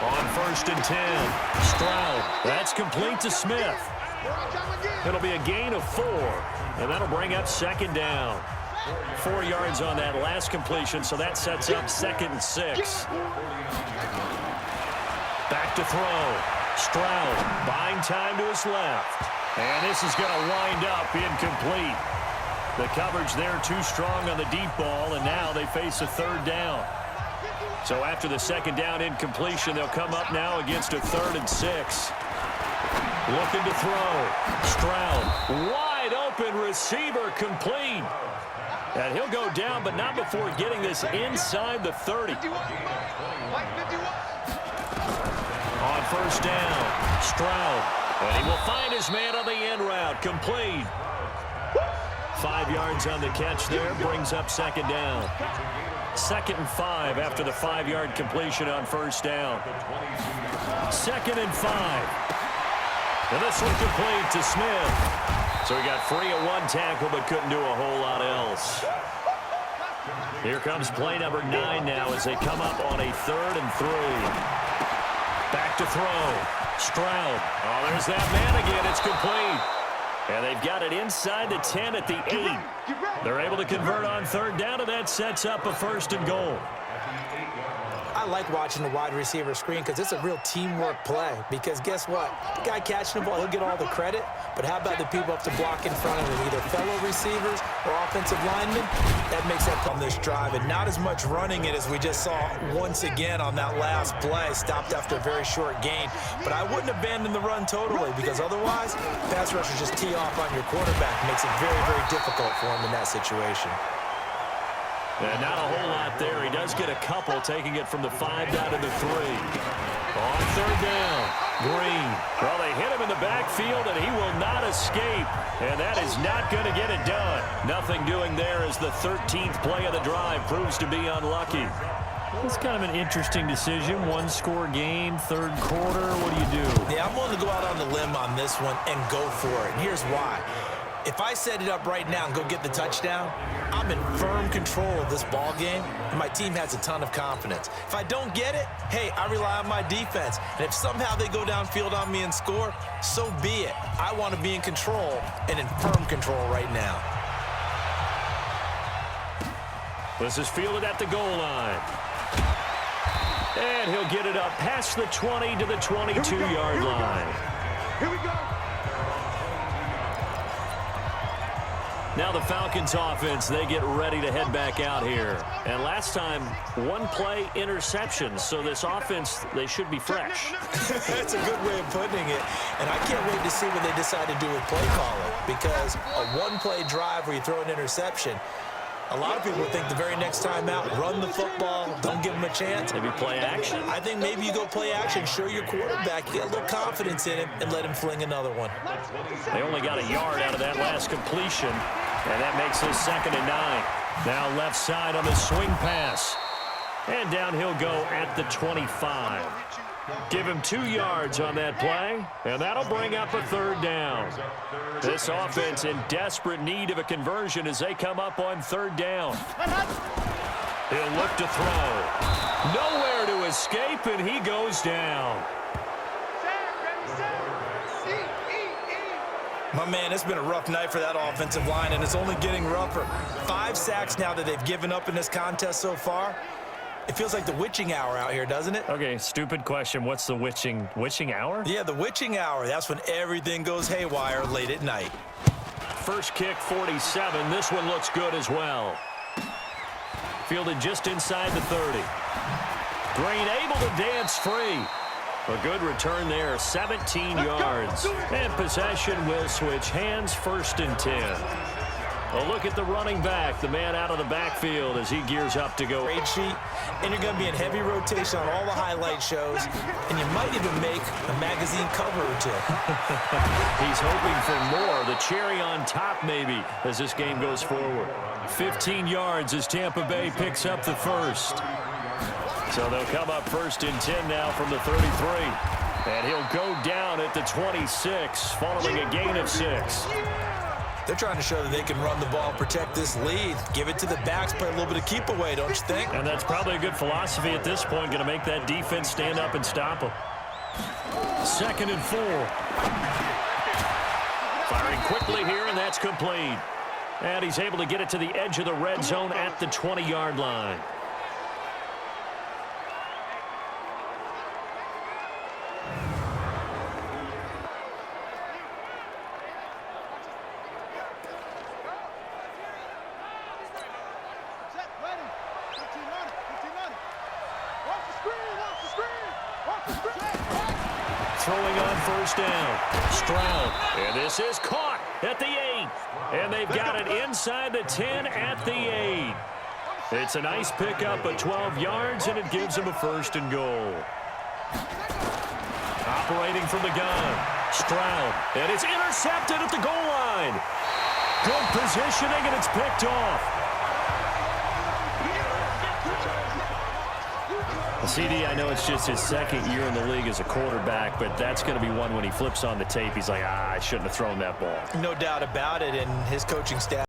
On 1st and 10, Stroud. That's complete to Smith. It'll be a gain of 4, and that'll bring up 2nd down. 4 yards on that last completion, so that sets up 2nd and 6. Back to throw. Stroud buying time to his left. And this is going to wind up incomplete. The coverage there too strong on the deep ball, and now they face a 3rd down. So after the 2nd down incompletion, they'll come up now against a 3rd and 6. Looking to throw. Stroud, wide open receiver, complete. And he'll go down, but not before getting this inside the 30. On 1st down, Stroud. And he will find his man on the end route, complete. 5 yards on the catch there, brings up 2nd down. 2nd and 5 after the 5-yard completion on 1st down. 2nd and 5. And this one complete to Smith. So he got free of 1 tackle, but couldn't do a whole lot else. Here comes play number 9 now as they come up on a 3rd and 3. Back to throw. Stroud. Oh, there's that man again. It's complete. And they've got it inside the 10 at the 8. They're able to convert on 3rd down, and that sets up a 1st and goal. I like watching the wide receiver screen because it's a real teamwork play. Because guess what? The guy catching the ball, he'll get all the credit. But how about the people up to block in front of him, either fellow receivers or offensive linemen? That makes that on this drive. And not as much running it as we just saw once again on that last play. Stopped after a very short gain. But I wouldn't abandon the run totally because otherwise, pass rushers just tee off on your quarterback. Makes it very, very difficult for him in that situation. And not a whole lot there. He does get a couple, taking it from the 5 down to the 3. On 3rd down, Green. Well, they hit him in the backfield, and he will not escape. And that is not going to get it done. Nothing doing there as the 13th play of the drive proves to be unlucky. It's kind of an interesting decision. 1-score game, 3rd quarter. What do you do? Yeah, I'm willing to go out on the limb on this one and go for it. And here's why. If I set it up right now and go get the touchdown, I'm in firm control of this ball game, and my team has a ton of confidence. If I don't get it, hey, I rely on my defense. And if somehow they go downfield on me and score, so be it. I want to be in control and in firm control right now. This is fielded at the goal line. And he'll get it up past the 20 to the 22-yard line. Here we go. Now the Falcons offense, they get ready to head back out here. And last time, 1 play interception. So this offense, they should be fresh. That's a good way of putting it. And I can't wait to see what they decide to do with play calling. Because a 1-play drive where you throw an interception, A lot of people think the very next time out, run the football, don't give him a chance. Maybe play action. I think maybe you go play action, show your quarterback, get a little confidence in him, and let him fling another one. They only got a yard out of that last completion, and that makes this 2nd and 9. Now left side on the swing pass. And down he'll go at the 25. Give him 2 yards on that play, and that'll bring up a 3rd down. This offense in desperate need of a conversion as they come up on 3rd down. He'll look to throw. Nowhere to escape, and he goes down. My man, it's been a rough night for that offensive line, and it's only getting rougher. 5 sacks now that they've given up in this contest so far. It feels like the witching hour out here, doesn't it? Okay, stupid question. What's the witching hour? Yeah, the witching hour. That's when everything goes haywire late at night. First kick, 47. This one looks good as well. Fielded just inside the 30. Green able to dance free. A good return there, 17 yards. And possession will switch hands, 1st and 10. A look at the running back, the man out of the backfield as he gears up to go. Grade sheet, and you're going to be in heavy rotation on all the highlight shows, and you might even make a magazine cover or 2. He's hoping for more, the cherry on top maybe, as this game goes forward. 15 yards as Tampa Bay picks up the 1st. So they'll come up 1st and 10 now from the 33. And he'll go down at the 26 following a gain of 6. They're trying to show that they can run the ball, protect this lead, give it to the backs, play a little bit of keep away, don't you think? And that's probably a good philosophy at this point, going to make that defense stand up and stop them. 2nd and 4. Firing quickly here, and that's complete. And he's able to get it to the edge of the red zone at the 20-yard line. Throwing on 1st down. Stroud. And this is caught at the 8. And they've got it inside the 10 at the 8. It's a nice pickup of 12 yards, and it gives them a 1st and goal. Operating from the gun. Stroud. And it's intercepted at the goal line. Good positioning, and it's picked off. CD, I know it's just his 2nd year in the league as a quarterback, but that's going to be one when he flips on the tape. He's like, I shouldn't have thrown that ball. No doubt about it, and his coaching staff